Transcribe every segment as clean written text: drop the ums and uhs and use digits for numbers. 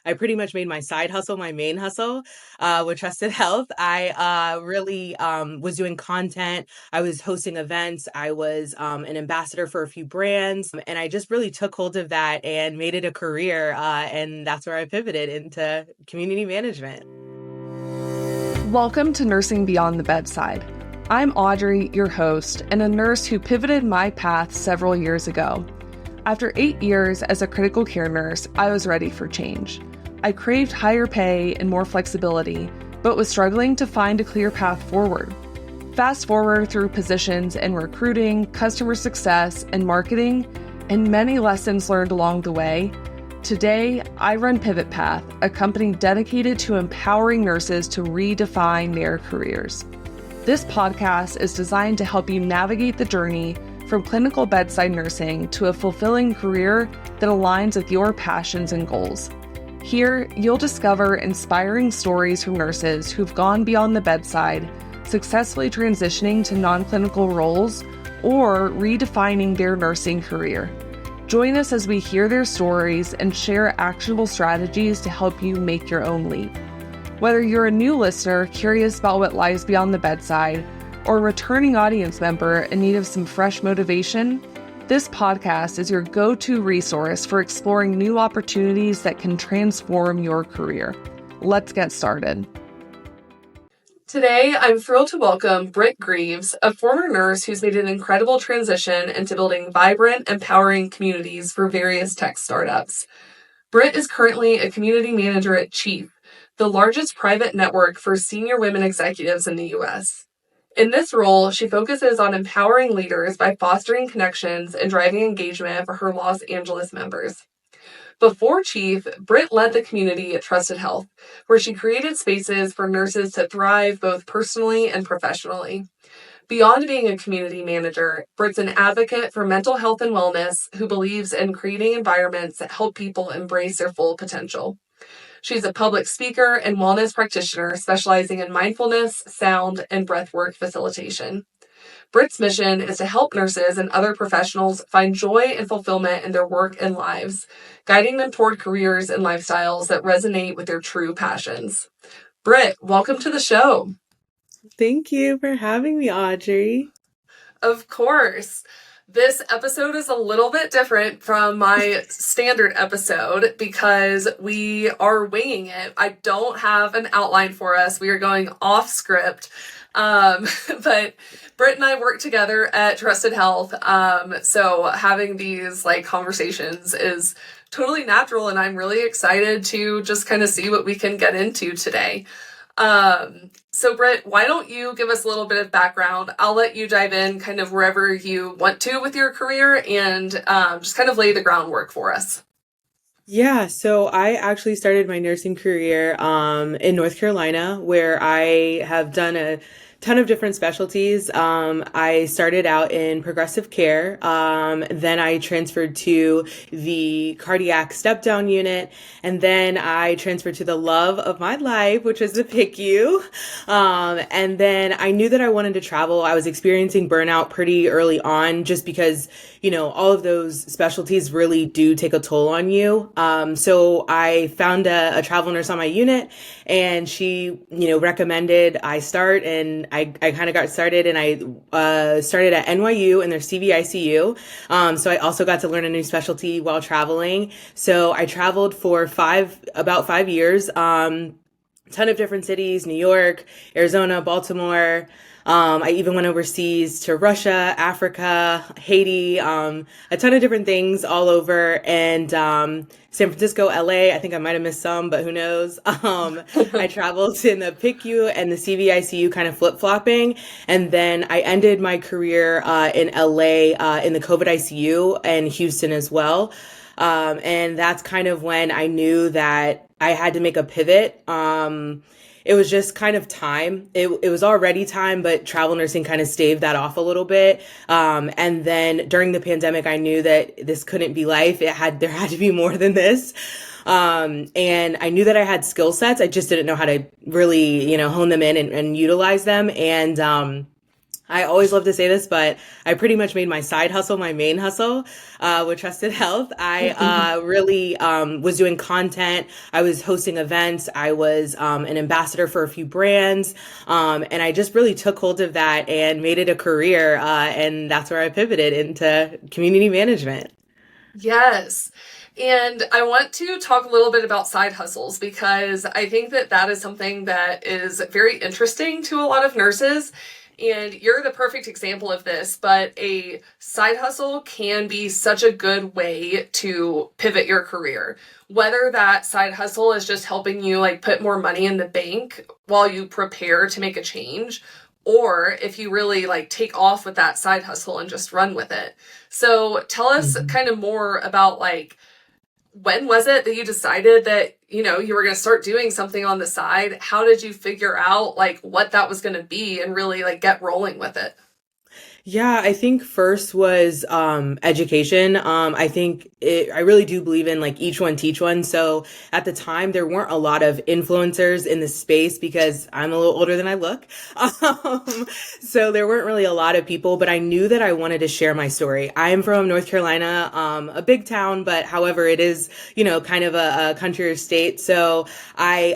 I pretty much made my side hustle my main hustle with Trusted Health. I really was doing content. I was hosting events. I was an ambassador for a few brands. And I just really took hold of that and made it a career. And that's where I pivoted into community management. Welcome to Nursing Beyond the Bedside. I'm Audrey, your host, and a nurse who pivoted my path several years ago. After 8 years as a critical care nurse, I was ready for change. I craved higher pay and more flexibility, but was struggling to find a clear path forward. Fast forward through positions in recruiting, customer success, and marketing, and many lessons learned along the way. Today, I run Pivot Path, a company dedicated to empowering nurses to redefine their careers. This podcast is designed to help you navigate the journey from clinical bedside nursing to a fulfilling career that aligns with your passions and goals. Here, you'll discover inspiring stories from nurses who've gone beyond the bedside, successfully transitioning to non-clinical roles, or redefining their nursing career. Join us as we hear their stories and share actionable strategies to help you make your own leap. Whether you're a new listener curious about what lies beyond the bedside, or a returning audience member in need of some fresh motivation, this podcast is your go-to resource for exploring new opportunities that can transform your career. Let's get started. Today, I'm thrilled to welcome Britt Greaves, a former nurse who's made an incredible transition into building vibrant, empowering communities for various tech startups. Britt is currently a community manager at Chief, the largest private network for senior women executives in the U.S. In this role, she focuses on empowering leaders by fostering connections and driving engagement for her Los Angeles members. Before Chief, Britt led the community at Trusted Health, where she created spaces for nurses to thrive both personally and professionally. Beyond being a community manager, Britt's an advocate for mental health and wellness who believes in creating environments that help people embrace their full potential. She's a public speaker and wellness practitioner specializing in mindfulness, sound, and breathwork facilitation. Britt's mission is to help nurses and other professionals find joy and fulfillment in their work and lives, guiding them toward careers and lifestyles that resonate with their true passions. Britt, welcome to the show. Thank you for having me, Audrey. Of course. This episode is a little bit different from my standard episode because we are winging it. I don't have an outline for us. We are going off script. But Britt and I work together at Trusted Health. So having these conversations is totally natural, and I'm really excited to just kind of see what we can get into today. So Britt, why don't you give us a little bit of background? I'll let you dive in kind of wherever you want to with your career and just kind of lay the groundwork for us. Yeah, so I actually started my nursing career in North Carolina, where I have done a ton of different specialties. I started out in progressive care. Then I transferred to the cardiac step-down unit. And then I transferred to the love of my life, which is the PICU. And then I knew that I wanted to travel. I was experiencing burnout pretty early on just because, all of those specialties really do take a toll on you. So I found a travel nurse on my unit, and she, recommended I start, and I kind of got started, and I started at NYU in their CVICU. So I also got to learn a new specialty while traveling. So I traveled for about 5 years, ton of different cities, New York, Arizona, Baltimore. I even went overseas to Russia, Africa, Haiti, a ton of different things all over, and San Francisco, LA. I think I might have missed some, but who knows? I traveled in the PICU and the CVICU kind of flip-flopping, and then I ended my career in LA in the COVID ICU and Houston as well. And that's kind of when I knew that I had to make a pivot. It was just kind of time. It was already time, but travel nursing kind of staved that off a little bit. And then during the pandemic, I knew that this couldn't be life. There had to be more than this. And I knew that I had skill sets. I just didn't know how to really, hone them in and utilize them. And I always love to say this, but I pretty much made my side hustle my main hustle with Trusted Health. I really was doing content. I was hosting events. I was an ambassador for a few brands. And I just really took hold of that and made it a career. And that's where I pivoted into community management. Yes. And I want to talk a little bit about side hustles because I think that that is something that is very interesting to a lot of nurses. And you're the perfect example of this, but a side hustle can be such a good way to pivot your career. Whether that side hustle is just helping you like put more money in the bank while you prepare to make a change, or if you really like take off with that side hustle and just run with it. So tell us Mhm. kind of more about like when was it that you decided that, you were going to start doing something on the side? How did you figure out like what that was going to be and really like get rolling with it? Yeah, I think first was education. I really do believe in like each one teach one. So at the time, there weren't a lot of influencers in the space because I'm a little older than I look. Um, so there weren't really a lot of people, but I knew that I wanted to share my story. I am from North Carolina, a big town, but however, it is, kind of a country or state. So I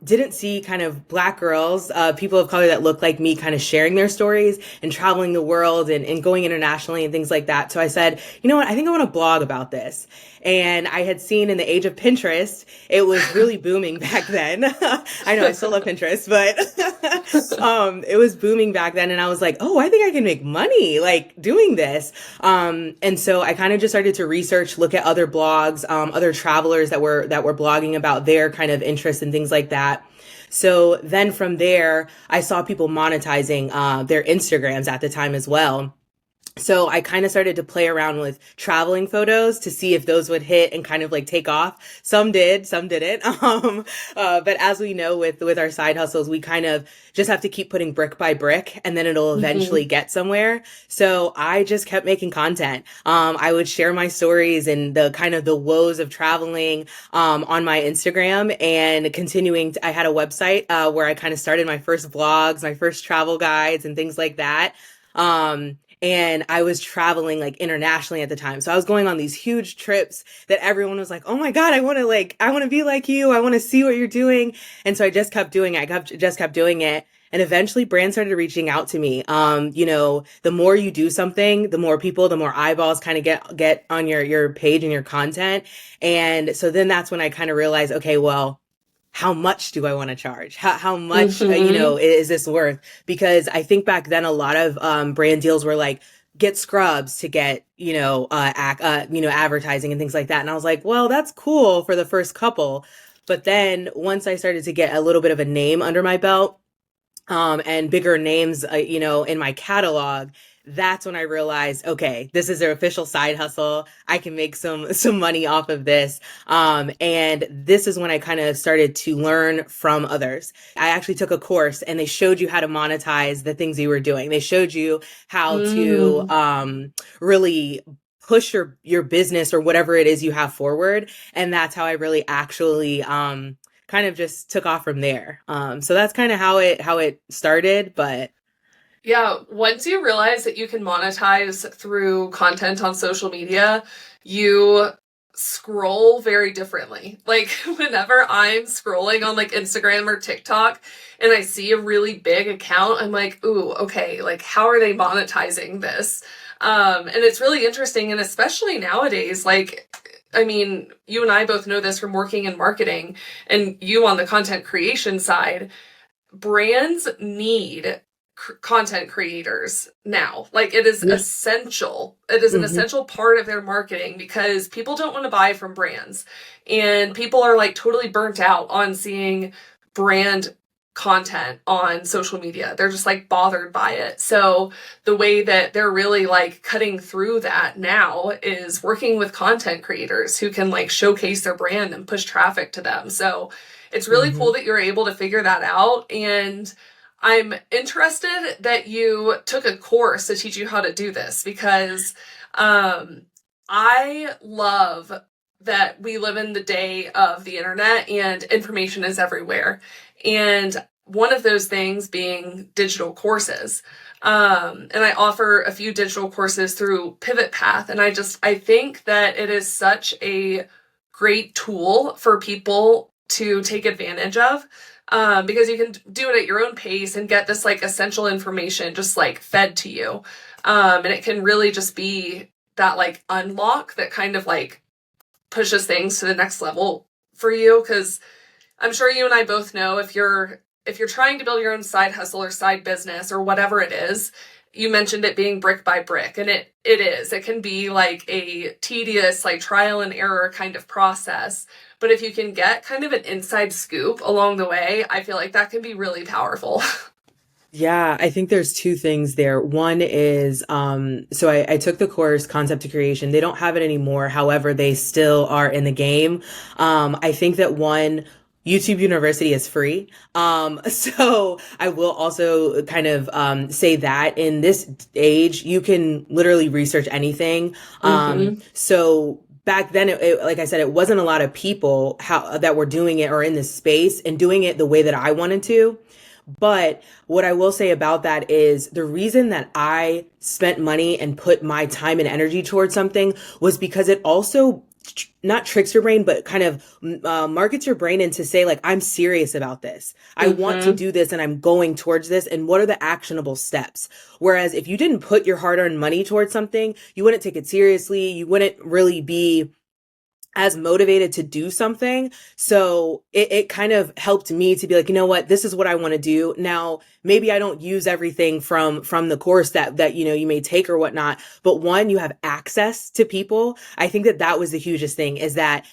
didn't see kind of black girls, people of color that look like me kind of sharing their stories and traveling the world and going internationally and things like that. So I said, you know what? I think I want to blog about this. And I had seen in the age of Pinterest, it was really booming back then. I know I still love Pinterest, but it was booming back then. And I was like, oh, I think I can make money like doing this. And so I kind of just started to research, look at other blogs, other travelers that were blogging about their kind of interests and things like that. So then from there, I saw people monetizing their Instagrams at the time as well. So I kind of started to play around with traveling photos to see if those would hit and kind of like take off. Some did, some didn't. But as we know with our side hustles, we kind of just have to keep putting brick by brick and then it'll eventually Mm-hmm. get somewhere. So I just kept making content. I would share my stories and the kind of the woes of traveling on my Instagram and continuing. I had a website where I kind of started my first vlogs, my first travel guides and things like that. And I was traveling like internationally at the time. So I was going on these huge trips that everyone was like, "Oh my God, I want to be like you. I want to see what you're doing." And so I just kept doing it. Just kept doing it. And eventually brands started reaching out to me. The more you do something, the more people, the more eyeballs kind of get on your page and your content. And so then that's when I kind of realized, okay, well, how much do I want to charge? How much, Mm-hmm. is this worth? Because I think back then a lot of brand deals were like, get scrubs to get, advertising and things like that. And I was like, well, that's cool for the first couple. But then once I started to get a little bit of a name under my belt, and bigger names, in my catalog, that's when I realized, okay, this is an official side hustle. I can make some money off of this. And this is when I kind of started to learn from others. I actually took a course and they showed you how to monetize the things you were doing. They showed you how to Mm. really push your business or whatever it is you have forward. And that's how I really actually kind of just took off from there. So that's kind of how it started. But Yeah, once you realize that you can monetize through content on social media, you scroll very differently. Like whenever I'm scrolling on like Instagram or TikTok and I see a really big account, I'm like, "Ooh, okay, like how are they monetizing this?" And it's really interesting and especially nowadays like I mean, you and I both know this from working in marketing and you on the content creation side brands need content creators now. Like it is yeah. essential. It is an Hmm. essential part of their marketing because people don't want to buy from brands. And people are like totally burnt out on seeing brand content on social media. They're just like bothered by it. So the way that they're really like cutting through that now is working with content creators who can like showcase their brand and push traffic to them. So it's really cool Hmm. that you're able to figure that out. And I'm interested that you took a course to teach you how to do this because um, I love that we live in the day of the internet and information is everywhere. And one of those things being digital courses. And I offer a few digital courses through Pivot Path. And I think that it is such a great tool for people to take advantage of. Because you can do it at your own pace and get this like essential information just like fed to you. And it can really just be that like unlock that kind of like pushes things to the next level for you. Cause I'm sure you and I both know if you're trying to build your own side hustle or side business or whatever it is, you mentioned it being brick by brick, and it is. It can be like a tedious, like trial and error kind of process. But if you can get kind of an inside scoop along the way, I feel like that can be really powerful. Yeah, I think there's two things there. One is, so I took the course Concept to Creation. They don't have it anymore. However, they still are in the game. I think that one, YouTube University is free. So I will also kind of say that in this age, you can literally research anything. So back then, like I said, it wasn't a lot of people that were doing it or in this space and doing it the way that I wanted to. But what I will say about that is the reason that I spent money and put my time and energy towards something was because it also not tricks your brain, but kind of markets your brain into say, like, I'm serious about this. I want to do this and I'm going towards this. And what are the actionable steps? Whereas if you didn't put your hard-earned money towards something, you wouldn't take it seriously. You wouldn't really be as motivated to do something. So it kind of helped me to be like, you know what, this is what I want to do. Now, maybe I don't use everything from the course that, you know, you may take or whatnot, but one, you have access to people. I think that was the hugest thing is that,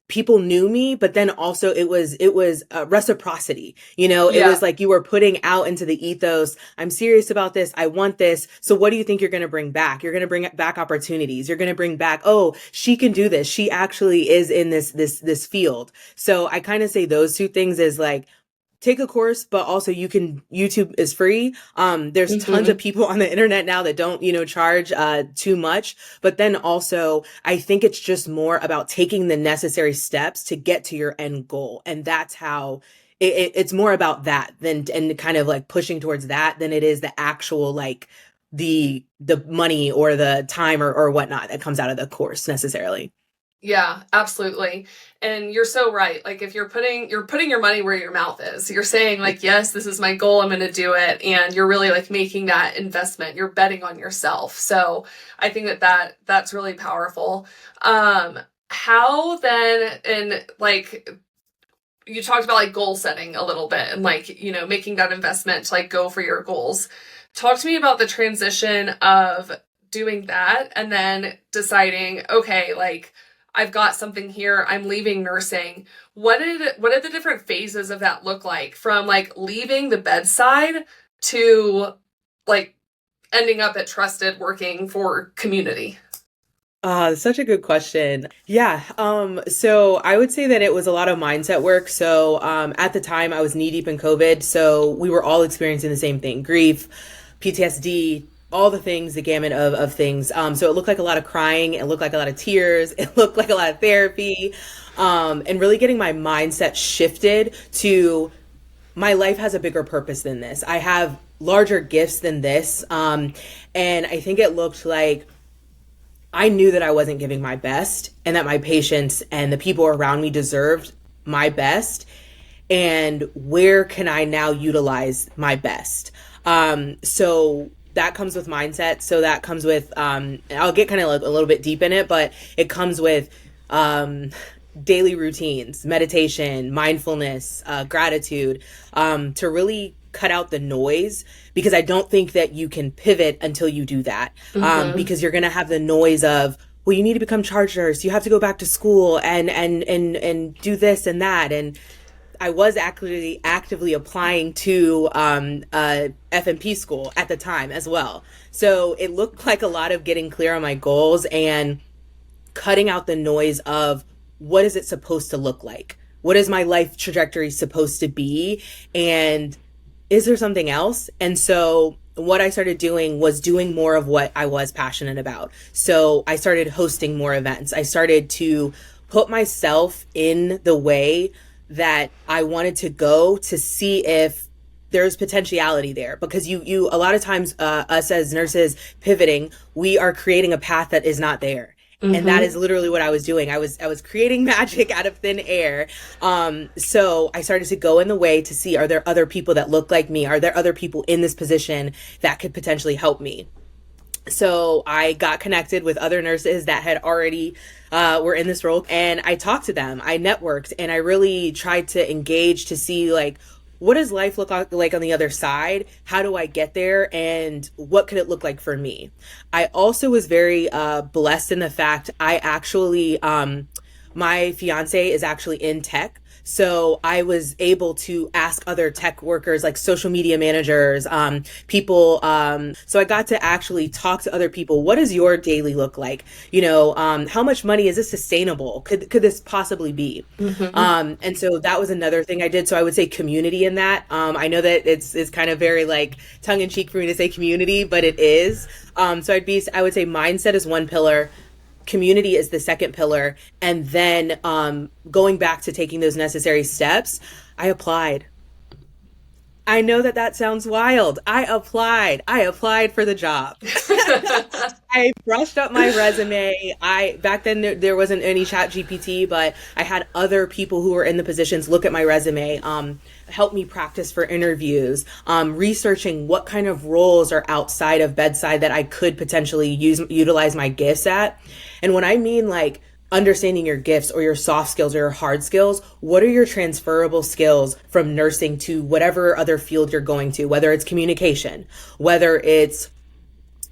people knew me, but then also it was reciprocity. You know, it was like you were putting out into the ethos, I'm serious about this. I want this. So what do you think you're going to bring back? You're going to bring back opportunities. You're going to bring back, oh, she can do this. She actually is in this field. So I kind of say those two things is like, take a course, but also YouTube is free. There's tons of people on the internet now that don't, you know, charge too much. But then also, I think it's just more about taking the necessary steps to get to your end goal. And that's how it's more about that and kind of like pushing towards that than it is the actual, like the money or the time or whatnot that comes out of the course necessarily. Yeah, absolutely. And you're so right. Like if you're putting your money where your mouth is, you're saying like, yes, this is my goal. I'm going to do it. And you're really like making that investment. You're betting on yourself. So I think that's really powerful. How then, and like you talked about like goal setting a little bit and like, you know, making that investment to like go for your goals. Talk to me about the transition of doing that and then deciding, okay, like, I've got something here. I'm leaving nursing. What did the different phases of that look like from like leaving the bedside to like ending up at Trusted working for community? Such a good question. Yeah. So I would say that it was a lot of mindset work. So, at the time I was knee deep in COVID. So we were all experiencing the same thing, grief, PTSD, all the things, the gamut of things. So it looked like a lot of crying. It looked like a lot of tears. It looked like a lot of therapy. And really getting my mindset shifted to my life has a bigger purpose than this. I have larger gifts than this. And I think it looked like I knew that I wasn't giving my best and that my patients and the people around me deserved my best. And where can I now utilize my best? So that comes with mindset. So that comes with, I'll get kind of like a little bit deep in it, but it comes with daily routines, meditation, mindfulness, gratitude, to really cut out the noise, because I don't think that you can pivot until you do that. Because you're going to have the noise of, well, you need to become charge nurse. You have to go back to school and do this and that. And I was actually actively applying to FMP school at the time as well. So it looked like a lot of getting clear on my goals and cutting out the noise of what is it supposed to look like? What is my life trajectory supposed to be? And is there something else? And so what I started doing was doing more of what I was passionate about. So I started hosting more events. I started to put myself in the way that I wanted to go to see if there's potentiality there, because you a lot of times, us as nurses pivoting, we are creating a path that is not there. And that is Mm-hmm. literally what I was doing. I was creating magic out of thin air. So I started to go in the way to see, are there other people that look like me? Are there other people in this position that could potentially help me? So I got connected with other nurses that had already were in this role, and I talked to them. I networked, and I really tried to engage to see, like, what does life look like on the other side? How do I get there? And what could it look like for me? I also was very blessed in the fact I actually, my fiance is actually in tech. So I was able to ask other tech workers, like social media managers, people. So I got to actually talk to other people. What does your daily look like? How much money is this sustainable? Could this possibly be? Mm-hmm. And so that was another thing I did. So I would say community in that. I know that it's kind of very like tongue in cheek for me to say community, but it is. So I would say mindset is one pillar, community is the second pillar, and then going back to taking those necessary steps, I applied. I know that that sounds wild. I applied for the job. I brushed up my resume. I back then there wasn't any chat GPT, but I had other people who were in the positions look at my resume, help me practice for interviews, researching what kind of roles are outside of bedside that I could potentially utilize my gifts at. And when I mean like understanding your gifts or your soft skills or your hard skills, what are your transferable skills from nursing to whatever other field you're going to, whether it's communication, whether it's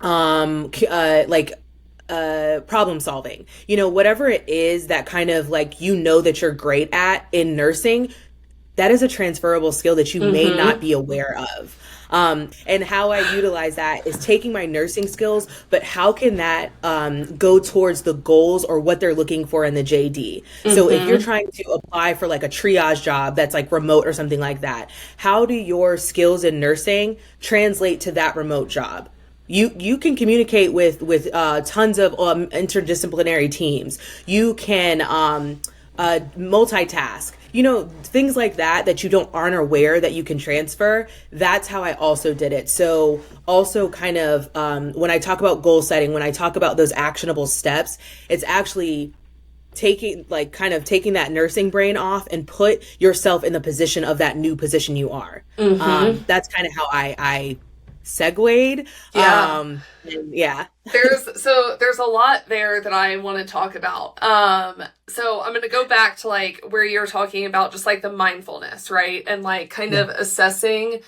like problem solving, whatever it is that kind of like, that you're great at in nursing, that is a transferable skill that you may not Mm-hmm. be aware of. And how I utilize that is taking my nursing skills, but how can that go towards the goals or what they're looking for in the JD? So if you're Mm-hmm. trying to apply for like a triage job that's like remote or something like that, how do your skills in nursing translate to that remote job? You can communicate with tons of interdisciplinary teams. You can multitask. Things like that you aren't aware that you can transfer. That's how I also did it. So also kind of when I talk about goal setting, when I talk about those actionable steps, it's actually taking that nursing brain off and put yourself in the position of that new position you are. Mm-hmm. That's kind of how I segued. Yeah. Yeah. There's a lot there that I want to talk about. So I'm going to go back to like where you're talking about just like the mindfulness, right? And like kind Yeah. of assessing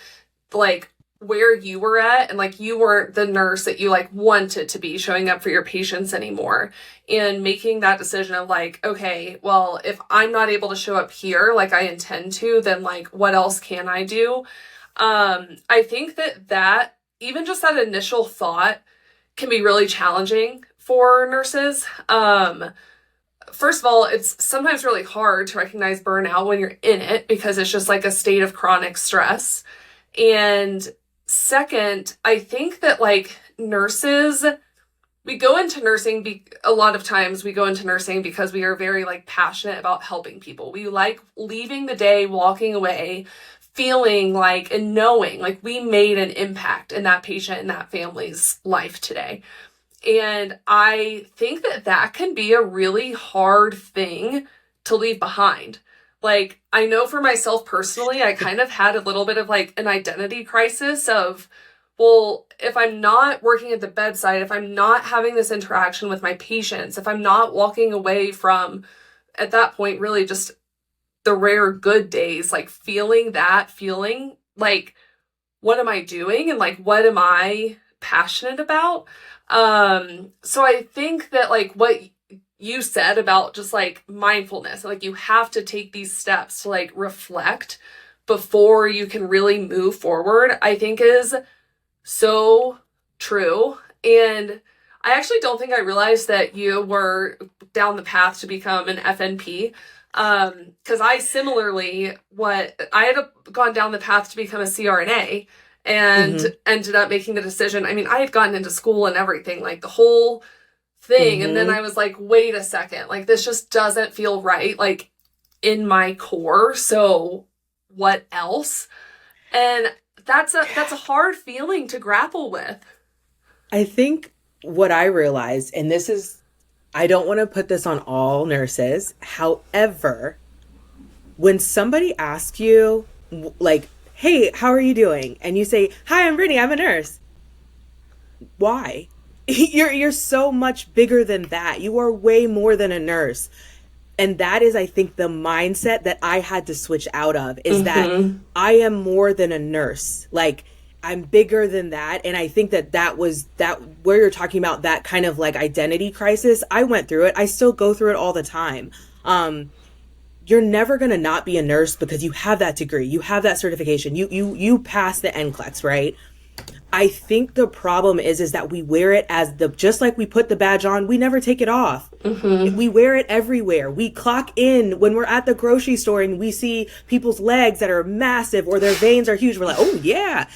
like where you were at, and like you weren't the nurse that you like wanted to be showing up for your patients anymore, and making that decision of like, okay, well, if I'm not able to show up here like I intend to, then like what else can I do? I think that even just that initial thought can be really challenging for nurses. First of all, it's sometimes really hard to recognize burnout when you're in it because it's just like a state of chronic stress. And second, I think that like nurses, we go into nursing a lot of times we go into nursing because we are very like passionate about helping people. We like leaving the day, walking away, feeling like and knowing like we made an impact in that patient and that family's life today. And I think that can be a really hard thing to leave behind. Like, I know for myself personally, I kind of had a little bit of like an identity crisis of, well, if I'm not working at the bedside, if I'm not having this interaction with my patients, if I'm not walking away from, at that point, really just the rare good days, like feeling like, what am I doing? And like, what am I passionate about? So I think that like what you said about just like mindfulness, like you have to take these steps to like reflect before you can really move forward, I think is so true. And I actually don't think I realized that you were down the path to become an FNP. Because I similarly, I had gone down the path to become a CRNA Mm-hmm. and ended up making the decision. I mean, I had gotten into school and everything, like the whole thing. And then Mm-hmm. I was like, wait a second, like this just doesn't feel right. Like in my core. So what else? And that's a hard feeling to grapple with. I think what I realized, and this is, I don't want to put this on all nurses. However, when somebody asks you, like, hey, how are you doing? And you say, hi, I'm Brittany, I'm a nurse. Why? You're so much bigger than that. You are way more than a nurse. And that is, I think, the mindset that I had to switch out of, is that I am more than a nurse. Like, I'm bigger than that. And I think that was that, where you're talking about that kind of like identity crisis. I went through it. I still go through it all the time. You're never going to not be a nurse because you have that degree. You have that certification. You pass the NCLEX, right? I think the problem is that we wear it as just like we put the badge on, we never take it off. We wear it everywhere. We clock in when we're at the grocery store and we see people's legs that are massive or their veins are huge. We're like, oh yeah.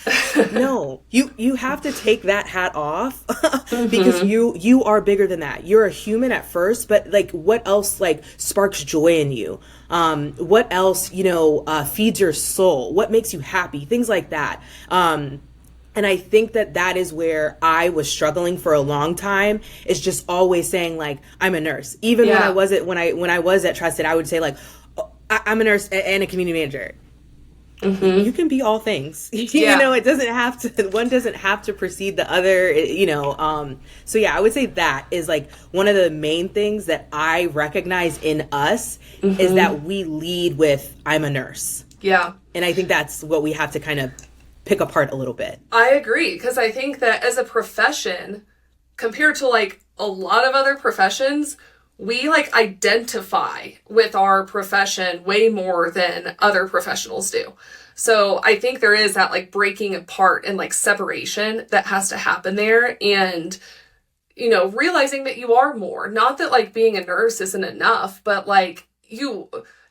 No, you have to take that hat off because you are bigger than that. You're a human at first, but like, what else like sparks joy in you? What else, feeds your soul? What makes you happy? Things like that. And I think that is where I was struggling for a long time, is just always saying like, I'm a nurse. Even when I was at Trusted, I would say like, oh, I'm a nurse and a community manager. You can be all things. It doesn't have to, one doesn't have to precede the other, So yeah, I would say that is like one of the main things that I recognize in us is that we lead with, I'm a nurse. Yeah. And I think that's what we have to kind of pick apart a little bit. I agree, because I think that as a profession, compared to like a lot of other professions, we like identify with our profession way more than other professionals do. So I think there is that like breaking apart and like separation that has to happen there, and realizing that you are more. Not that like being a nurse isn't enough, but like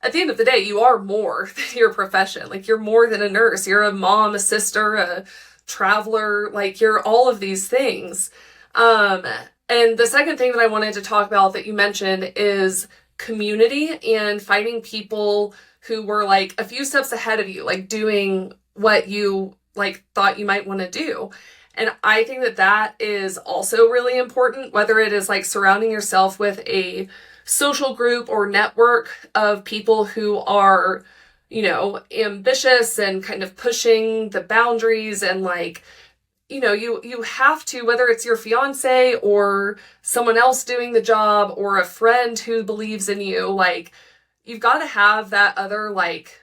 at the end of the day, you are more than your profession. Like, you're more than a nurse. You're a mom, a sister, a traveler. Like, you're all of these things. And the second thing that I wanted to talk about that you mentioned is community and finding people who were like a few steps ahead of you, like doing what you like thought you might want to do. And I think that is also really important, whether it is like surrounding yourself with a social group or network of people who are, ambitious and kind of pushing the boundaries, and like, you have to, whether it's your fiance or someone else doing the job or a friend who believes in you, like, you've got to have that other like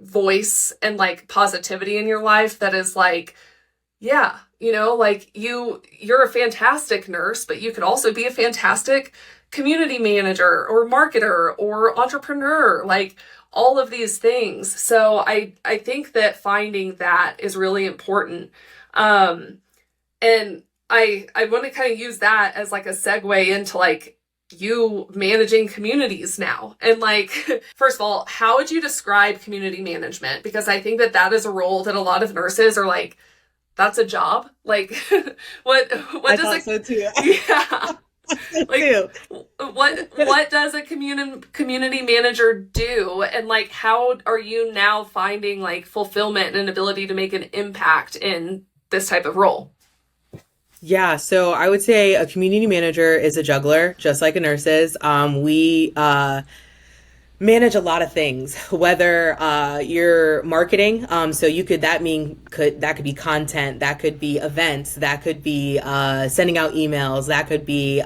voice and like positivity in your life that is like, yeah, like you're a fantastic nurse, but you could also be a fantastic community manager or marketer or entrepreneur, like all of these things. So I think that finding that is really important. And I want to kind of use that as like a segue into like you managing communities now. And like, first of all, how would you describe community management? Because I think that is a role that a lot of nurses are like, that's a job. Like, what I does thought so too. Yeah. Like, what does a community manager do? And like, how are you now finding like fulfillment and an ability to make an impact in this type of role? Yeah, so I would say a community manager is a juggler, just like a nurse is. We manage a lot of things, whether you're marketing. So that could be content, that could be events, that could be sending out emails, that could be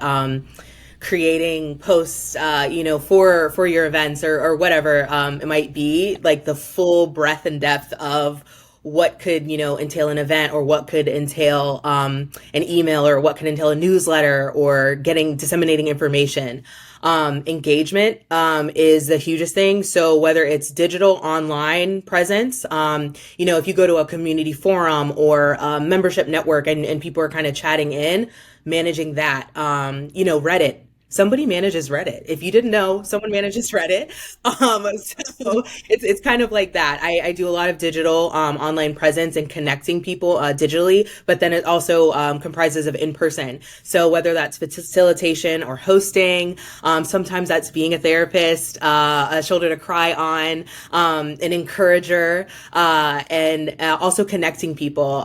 creating posts, for your events or whatever it might be. Like the full breadth and depth of what could, entail an event, or what could entail an email, or what could entail a newsletter, or disseminating information. Engagement is the hugest thing. So whether it's digital online presence, if you go to a community forum or a membership network and people are kind of chatting in, managing that, Reddit, somebody manages Reddit. If you didn't know, someone manages Reddit. So it's kind of like that. I do a lot of digital online presence and connecting people digitally, but then it also comprises of in person. So whether that's facilitation or hosting, sometimes that's being a therapist, a shoulder to cry on, an encourager, and also connecting people.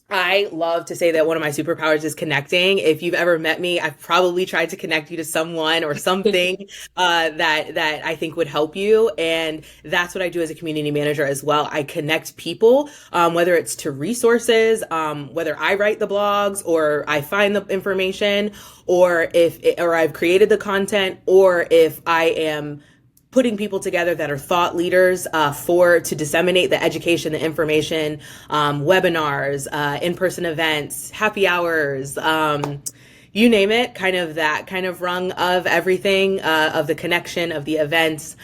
I love to say that one of my superpowers is connecting. If you've ever met me, I've probably tried to connect you to someone or something that I think would help you. And that's what I do as a community manager as well. I connect people, whether it's to resources, whether I write the blogs or I find the information, or I've created the content, or if I am putting people together that are thought leaders to disseminate the education, the information, webinars, in-person events, happy hours, you name it, kind of that kind of rung of everything, of the connection of the events.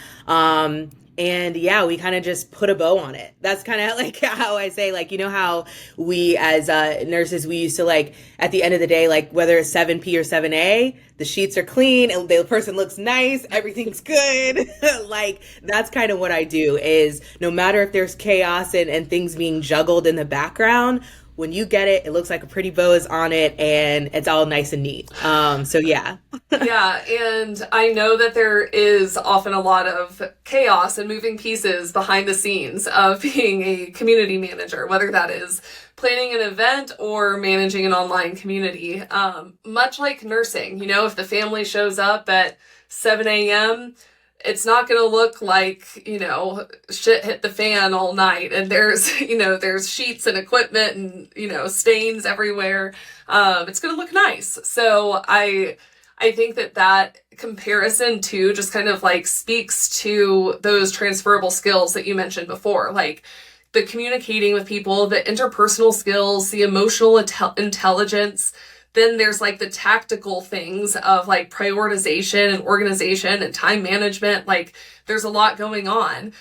And yeah, we kind of just put a bow on it. That's kind of like how I say, like, you know how we as nurses, we used to, like, at the end of the day, like whether it's 7P or 7A, the sheets are clean and the person looks nice, everything's good. Like, that's kind of what I do, is no matter if there's chaos and things being juggled in the background, when you get it, it looks like a pretty bow is on it and it's all nice and neat. So yeah. Yeah, and I know that there is often a lot of chaos and moving pieces behind the scenes of being a community manager, whether that is planning an event or managing an online community. Much like nursing, you know, if the family shows up at 7 a.m., it's not going to look like, you know, shit hit the fan all night and there's, you know, there's sheets and equipment and, you know, stains everywhere. It's going to look nice. So I think that comparison too just kind of like speaks to those transferable skills that you mentioned before, like the communicating with people, the interpersonal skills, the emotional intelligence. Then there's like the tactical things of like prioritization and organization and time management. Like there's a lot going on.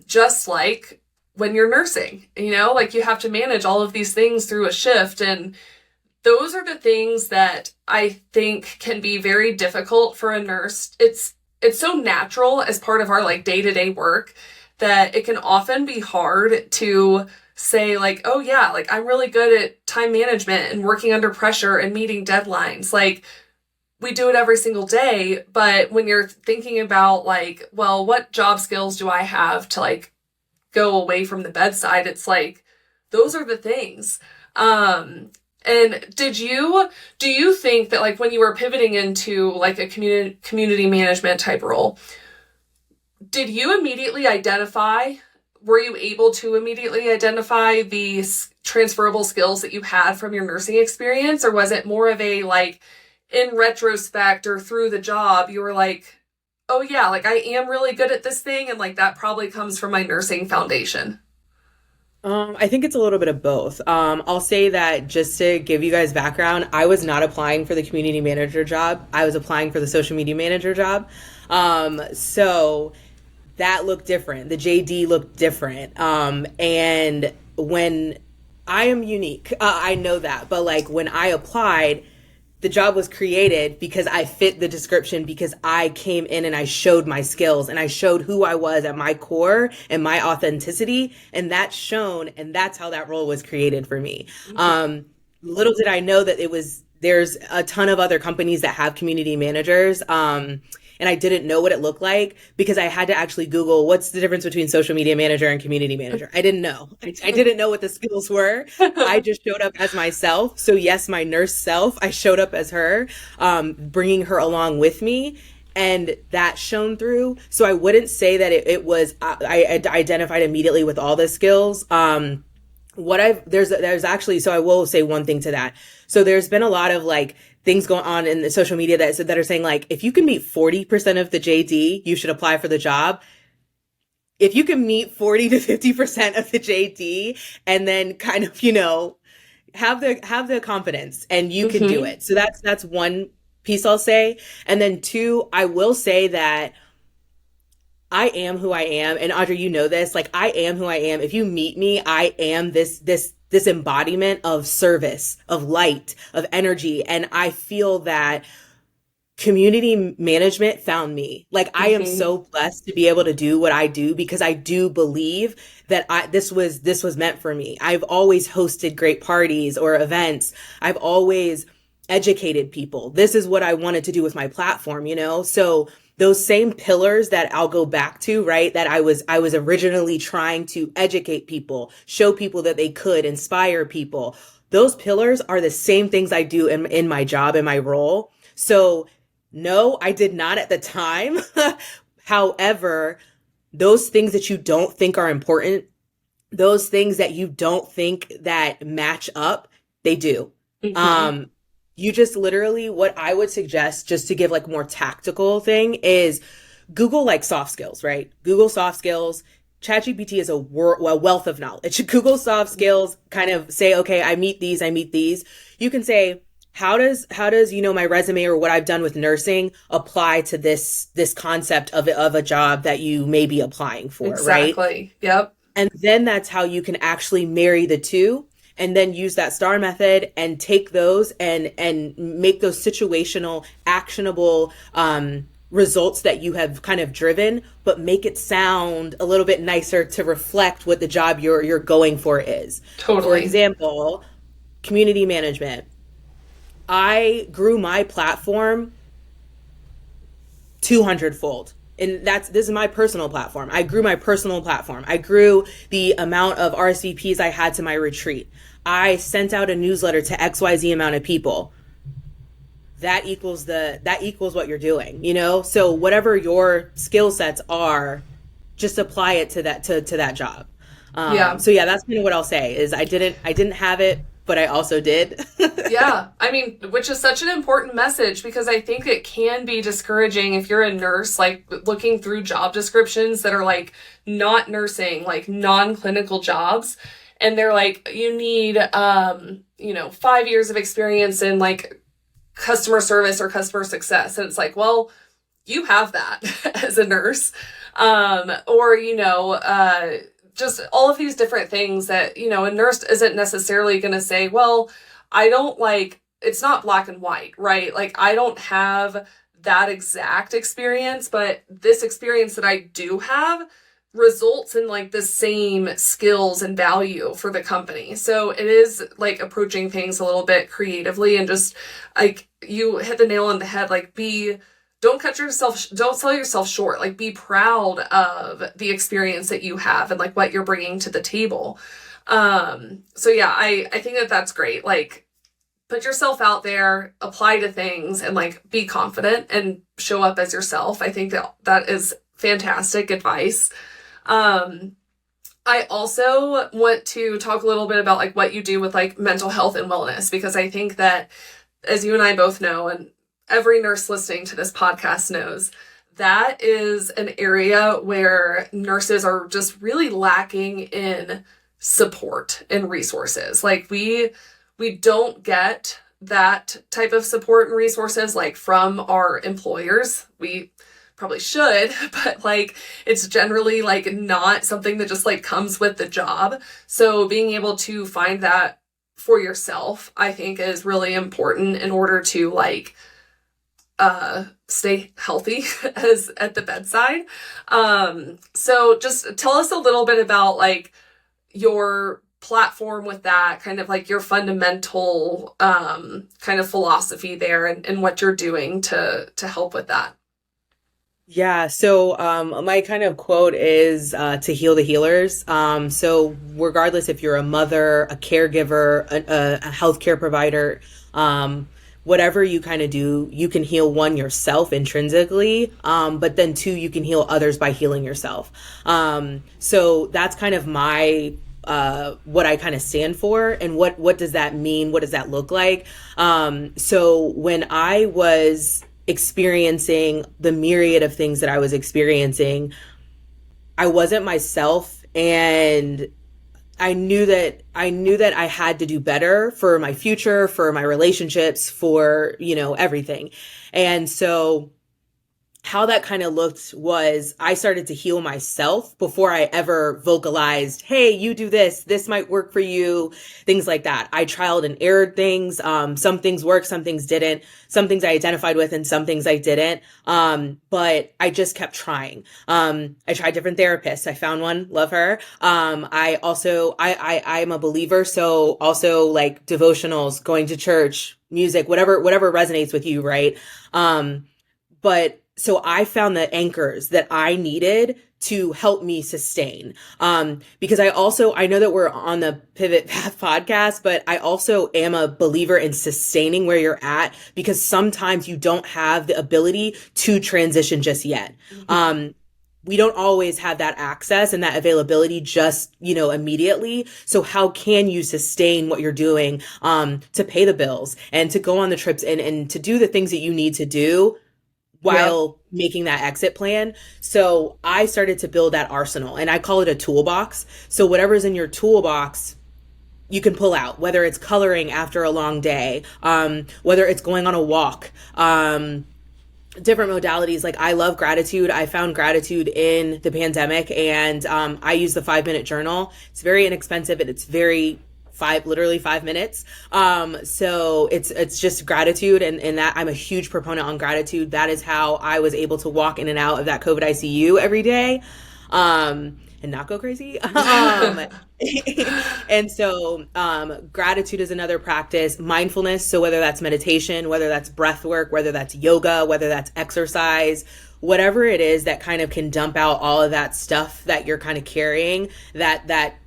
Just like when you're nursing, you know, like you have to manage all of these things through a shift. And those are the things that I think can be very difficult for a nurse. It's so natural as part of our like day-to-day work that it can often be hard to say like, oh yeah, like I'm really good at time management and working under pressure and meeting deadlines. Like we do it every single day. But when you're thinking about like, well, what job skills do I have to like go away from the bedside? It's like, those are the things. And do you think that like when you were pivoting into like a community management type role, were you able to immediately identify these transferable skills that you had from your nursing experience? Or was it more of a like in retrospect or through the job, you were like, oh yeah, like I am really good at this thing. And like that probably comes from my nursing foundation. I think it's a little bit of both. I'll say that just to give you guys background, I was not applying for the community manager job. I was applying for the social media manager job. So that looked different. The JD looked different. And when I am unique, I know that. But like when I applied, the job was created because I fit the description, because I came in and I showed my skills and I showed who I was at my core and my authenticity. And that's shown. And that's how that role was created for me. Little did I know that there's a ton of other companies that have community managers. And I didn't know what it looked like because I had to actually Google what's the difference between social media manager and community manager. I didn't know. I didn't know what the skills were. I just showed up as myself. So yes, my nurse self, I showed up as her, bringing her along with me. And that shone through. So I wouldn't say that it was, I identified immediately with all the skills. There's actually, so I will say one thing to that. So there's been a lot of like things going on in the social media that are saying like, if you can meet 40% of the JD, you should apply for the job. If you can meet 40 to 50% of the JD and then kind of, you know, have the confidence and you can do it. So that's one piece I'll say. And then two, I will say that I am who I am. And Audrey, you know this, like I am who I am. If you meet me, I am this embodiment of service, of light, of energy. And I feel that community management found me. Like I am Hmm. so blessed to be able to do what I do because I do believe that this was meant for me. I've always hosted great parties or events. I've always educated people. This is what I wanted to do with my platform, you know? So those same pillars that I'll go back to, right? That I was originally trying to educate people, show people that they could inspire people. Those pillars are the same things I do in my job and my role. So no, I did not at the time. However, those things that you don't think are important, those things that you don't think that match up, they do. Hmm. Um, you just literally, what I would suggest, just to give like more tactical thing, is Google like soft skills, right? Google soft skills. ChatGPT is a wealth of knowledge. Google soft skills, kind of say, okay, I meet these, I meet these. You can say, how does, you know, my resume or what I've done with nursing apply to this concept of a job that you may be applying for, right? Exactly. Yep. And then that's how you can actually marry the two and then use that star method and take those and make those situational actionable results that you have kind of driven, but make it sound a little bit nicer to reflect what the job you're going for is. For Totally. example, community management. I grew my platform 200 fold. And this is my personal platform. I grew my personal platform. I grew the amount of RSVPs I had to my retreat. I sent out a newsletter to XYZ amount of people. That equals what you're doing, you know? So whatever your skill sets are, just apply it to that job. Yeah. So yeah, that's kind of what I'll say is I didn't have it, but I also did. Yeah, I mean, which is such an important message because I think it can be discouraging if you're a nurse, like looking through job descriptions that are like not nursing, like non-clinical jobs. And they're like, you need, 5 years of experience in like customer service or customer success. And it's like, well, you have that as a nurse. Or, just all of these different things that, a nurse isn't necessarily going to say, well, I don't like, it's not black and white, right? Like, I don't have that exact experience, but this experience that I do have results in like the same skills and value for the company. So it is like approaching things a little bit creatively and just like you hit the nail on the head, like don't sell yourself short. Like be proud of the experience that you have and like what you're bringing to the table. So yeah, I think that that's great. Like put yourself out there, apply to things and like be confident and show up as yourself. I think that that is fantastic advice. I also want to talk a little bit about like what you do with like mental health and wellness, because I think that as you and I both know, and every nurse listening to this podcast knows, that is an area where nurses are just really lacking in support and resources. Like we don't get that type of support and resources like from our employers. We probably should, but like it's generally like not something that just like comes with the job. So being able to find that for yourself, I think is really important in order to like stay healthy as at the bedside. So just tell us a little bit about like your platform with that, kind of like your fundamental kind of philosophy there and what you're doing to help with that. Yeah, so my kind of quote is to heal the healers. So regardless if you're a mother, a caregiver, a healthcare provider, whatever you kind of do, you can heal one yourself intrinsically, but then two, you can heal others by healing yourself. So that's kind of my what I kind of stand for, and what does that mean? What does that look like? So when I was experiencing the myriad of things that I was experiencing, I wasn't myself, and I knew that I had to do better for my future, for my relationships, for, you know, everything. And so how that kind of looked was I started to heal myself before I ever vocalized, hey, you do this might work for you, things like that. I trialed and errored things. Some things worked, some things didn't. Some things I identified with and some things I didn't. But I just kept trying. I tried different therapists. I found one, love her. I also, I'm a believer. So also like devotionals, going to church, music, whatever resonates with you, right? But so I found the anchors that I needed to help me sustain. Because I know that we're on the Pivot Path podcast, but I also am a believer in sustaining where you're at, because sometimes you don't have the ability to transition just yet. We don't always have that access and that availability just, immediately. So how can you sustain what you're doing, to pay the bills and to go on the trips and to do the things that you need to do while making that exit plan? So I started to build that arsenal, and I call it a toolbox. So whatever's in your toolbox, you can pull out, whether it's coloring after a long day, whether it's going on a walk, different modalities. Like I love gratitude. I found gratitude in the pandemic, and I use the 5-minute journal. It's very inexpensive and it's very literally 5 minutes. So it's just gratitude, and that I'm a huge proponent on gratitude. That is how I was able to walk in and out of that COVID ICU every day, and not go crazy. And so, gratitude is another practice. Mindfulness. So whether that's meditation, whether that's breath work, whether that's yoga, whether that's exercise, whatever it is that kind of can dump out all of that stuff that you're kind of carrying, that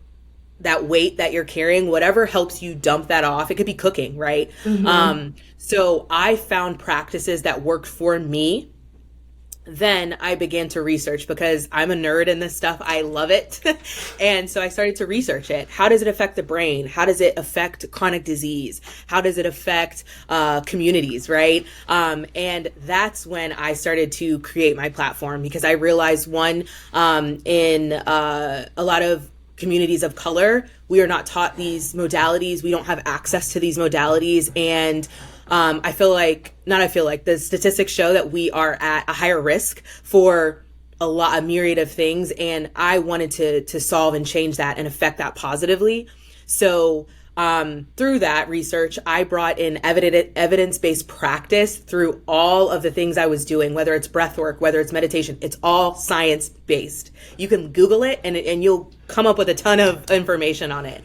weight that you're carrying, whatever helps you dump that off. It could be cooking, right? So I found practices that worked for me. Then I began to research, because I'm a nerd in this stuff. I love it. And so I started to research it. How does it affect the brain? How does it affect chronic disease? How does it affect communities, right? And that's when I started to create my platform, because I realized in a lot of communities of color, we are not taught these modalities. We don't have access to these modalities. And the statistics show that we are at a higher risk for a myriad of things. And I wanted to solve and change that and affect that positively. So through that research, I brought in evidence-based practice through all of the things I was doing, whether it's breath work, whether it's meditation. It's all science-based. You can Google it and you'll come up with a ton of information on it.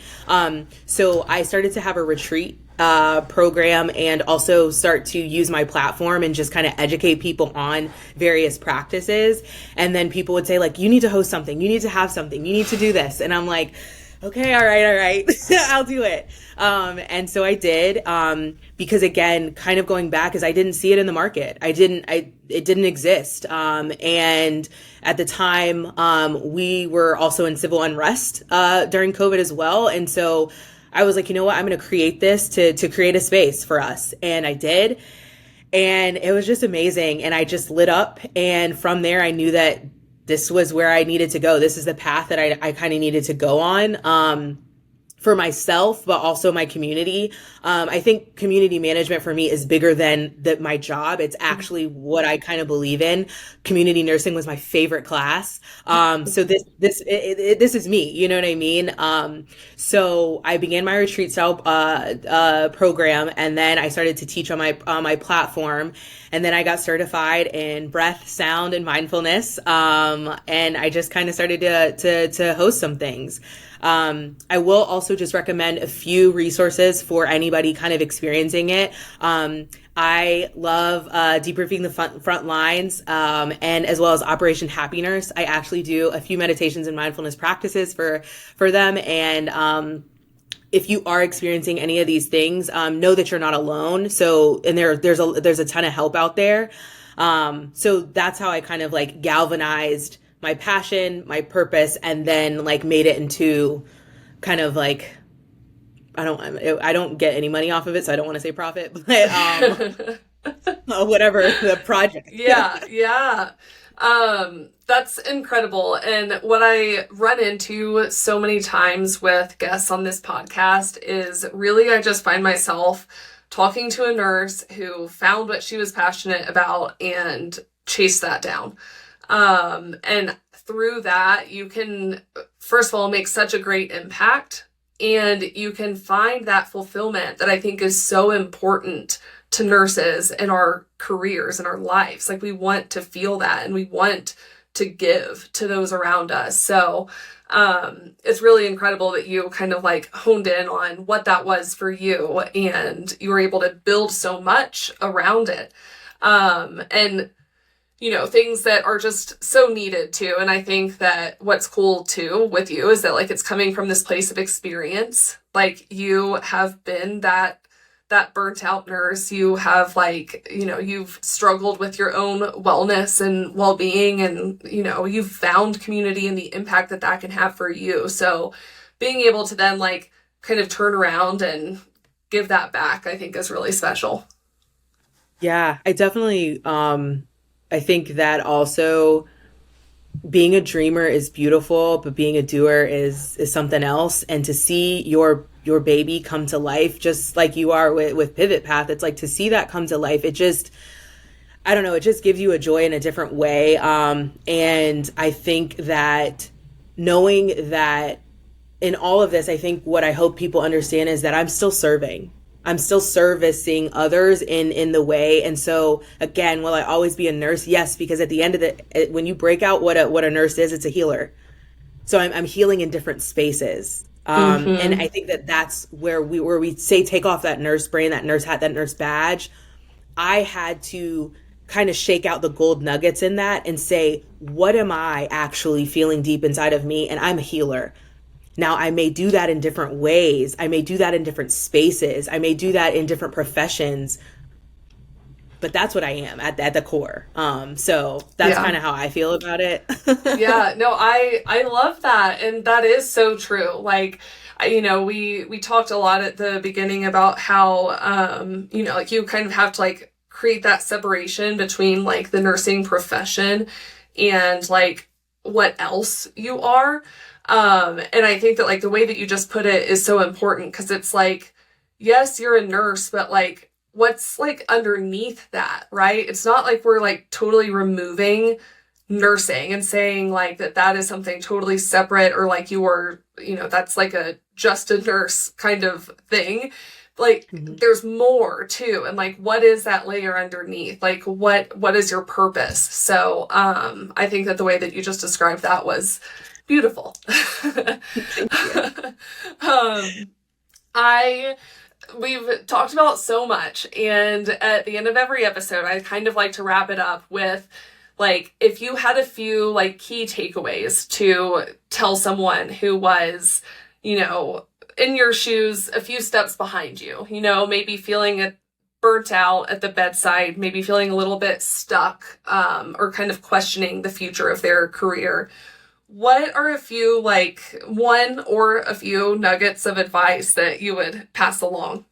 So I started to have a retreat program, and also start to use my platform and just kind of educate people on various practices. And then people would say, like, you need to host something, you need to have something, you need to do this. And I'm like, okay, all right. I'll do it. And so I did, because again, kind of going back, is I didn't see it in the market. It didn't exist. And at the time, we were also in civil unrest, during COVID as well. And so I was like, you know what, I'm going to create this to create a space for us. And I did. And it was just amazing. And I just lit up. And from there, I knew that this was where I needed to go. This is the path that I kind of needed to go on, for myself, but also my community. I think community management for me is bigger than my job. It's actually what I kind of believe in. Community nursing was my favorite class. So this is me, you know what I mean? So I began my retreat style, program, and then I started to teach on my platform. And then I got certified in breath, sound, and mindfulness. And I just kind of started to host some things. I will also just recommend a few resources for anybody kind of experiencing it. I love Debriefing the Front Lines, and as well as Operation Happy Nurse. I actually do a few meditations and mindfulness practices for them. And if you are experiencing any of these things, know that you're not alone. So, and there's a ton of help out there. So that's how I kind of like galvanized my passion, my purpose, and then like made it into kind of like, I don't get any money off of it, so I don't want to say profit, but whatever the project. Yeah. That's incredible. And what I run into so many times with guests on this podcast is really, I just find myself talking to a nurse who found what she was passionate about and chase that down. And through that, you can, first of all, make such a great impact, and you can find that fulfillment that I think is so important to nurses in our careers and our lives. Like, we want to feel that, and we want to give to those around us. So it's really incredible that you kind of like honed in on what that was for you, and you were able to build so much around it. And things that are just so needed too. And I think that what's cool too with you is that like it's coming from this place of experience. Like, you have been that burnt out nurse. You have you've struggled with your own wellness and well-being, and you've found community and the impact that can have for you. So being able to then like kind of turn around and give that back, I think is really special. Yeah, I definitely, I think that also being a dreamer is beautiful, but being a doer is something else. And to see your baby come to life, just like you are with Pivot Path, it's like to see that come to life. It just, I don't know, it just gives you a joy in a different way. And I think that knowing that in all of this, I think what I hope people understand is that I'm still serving. I'm still servicing others in the way. And so again, will I always be a nurse? Yes, because at the end of when you break out what a nurse is, it's a healer. So I'm healing in different spaces. And I think that's where we say, take off that nurse brain, that nurse hat, that nurse badge. I had to kind of shake out the gold nuggets in that and say, what am I actually feeling deep inside of me? And I'm a healer. Now, I may do that in different ways. I may do that in different spaces. I may do that in different professions. But that's what I am at the core. So that's kind of how I feel about it. Yeah, no, I love that. And that is so true. Like, we talked a lot at the beginning about how, like you kind of have to like create that separation between like the nursing profession and like what else you are. And I think that like the way that you just put it is so important, because it's like, yes, you're a nurse, but like what's like underneath that, right? It's not like we're like totally removing nursing and saying like that is something totally separate, or like you were, that's like a just a nurse kind of thing. Like there's more too. And like, what is that layer underneath? Like what is your purpose? So, I think that the way that you just described that was beautiful. We've talked about so much, and at the end of every episode, I kind of like to wrap it up with like, if you had a few like key takeaways to tell someone who was, in your shoes, a few steps behind you, maybe feeling burnt out at the bedside, maybe feeling a little bit stuck, or kind of questioning the future of their career. What are a few, like one or a few nuggets of advice that you would pass along?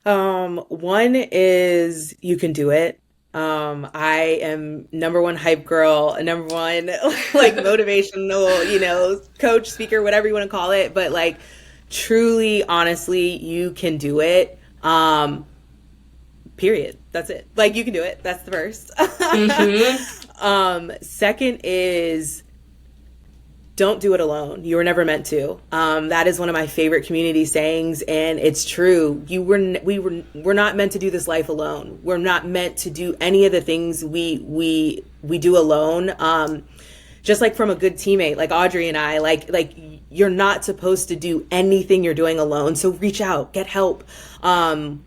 One is you can do it. I am number one hype girl, number one like motivational, coach, speaker, whatever you want to call it. But like truly, honestly, you can do it. Period. That's it. Like you can do it. That's the first. Second is don't do it alone. You were never meant to. That is one of my favorite community sayings, and it's true. We're not meant to do this life alone. We're not meant to do any of the things we do alone. Just like from a good teammate, like Audrey and I, like you're not supposed to do anything you're doing alone. So reach out, get help.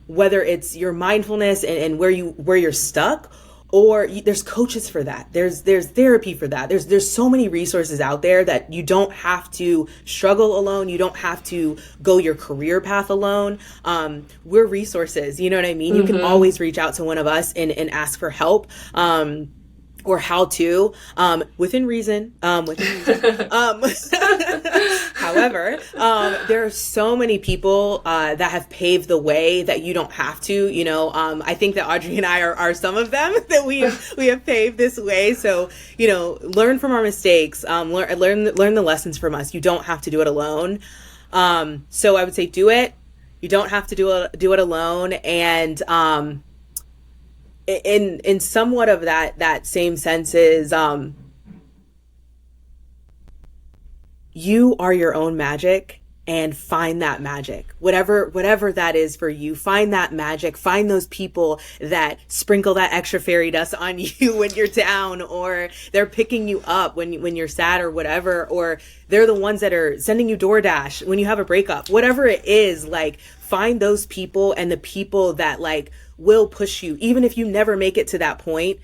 Whether it's your mindfulness and where you're stuck, or there's coaches for that. There's therapy for that. There's so many resources out there that you don't have to struggle alone. You don't have to go your career path alone. We're resources. You know what I mean? You can always reach out to one of us and ask for help. Or how to, within reason. However, there are so many people that have paved the way that you don't have to. I think that Audrey and I are some of them that we have paved this way. So learn from our mistakes. Learn the lessons from us. You don't have to do it alone. So I would say do it. You don't have to do it alone, and in somewhat of that same sense is you are your own magic, and find that magic, whatever that is for you. Find that magic, find those people that sprinkle that extra fairy dust on you when you're down, or they're picking you up when you're sad or whatever, or they're the ones that are sending you DoorDash when you have a breakup. Whatever it is, like, find those people, and the people that like will push you even if you never make it to that point.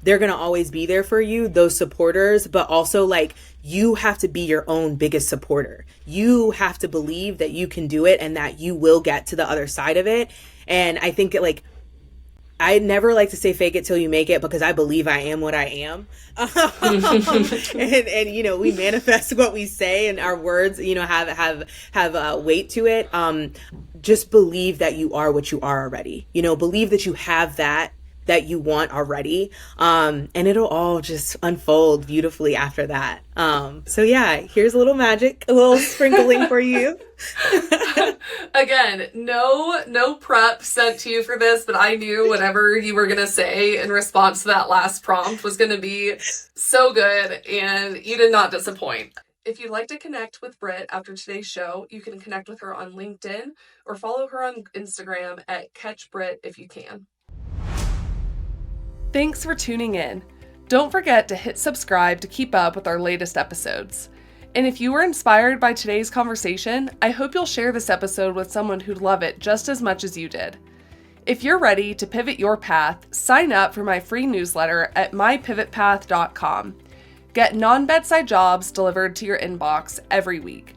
They're going to always be there for you, those supporters. But also, like, you have to be your own biggest supporter. You have to believe that you can do it and that you will get to the other side of it. And I think, like, I never like to say fake it till you make it, because I believe I am what I am. And you know, we manifest what we say, and our words, you know, have weight to it. Just believe that you are what you are already. You know, believe that you have that you want already. And it'll all just unfold beautifully after that. So yeah, here's a little magic, a little sprinkling for you. Again, no prep sent to you for this, but I knew whatever you were going to say in response to that last prompt was going to be so good, and you did not disappoint. If you'd like to connect with Britt after today's show, you can connect with her on LinkedIn or follow her on Instagram at CatchBritt if you can. Thanks for tuning in. Don't forget to hit subscribe to keep up with our latest episodes. And if you were inspired by today's conversation, I hope you'll share this episode with someone who'd love it just as much as you did. If you're ready to pivot your path, sign up for my free newsletter at mypivotpath.com. Get non-bedside jobs delivered to your inbox every week.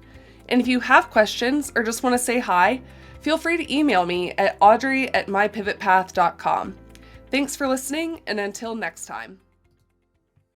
And if you have questions or just want to say hi, feel free to email me at audrey@mypivotpath.com. Thanks for listening, and until next time.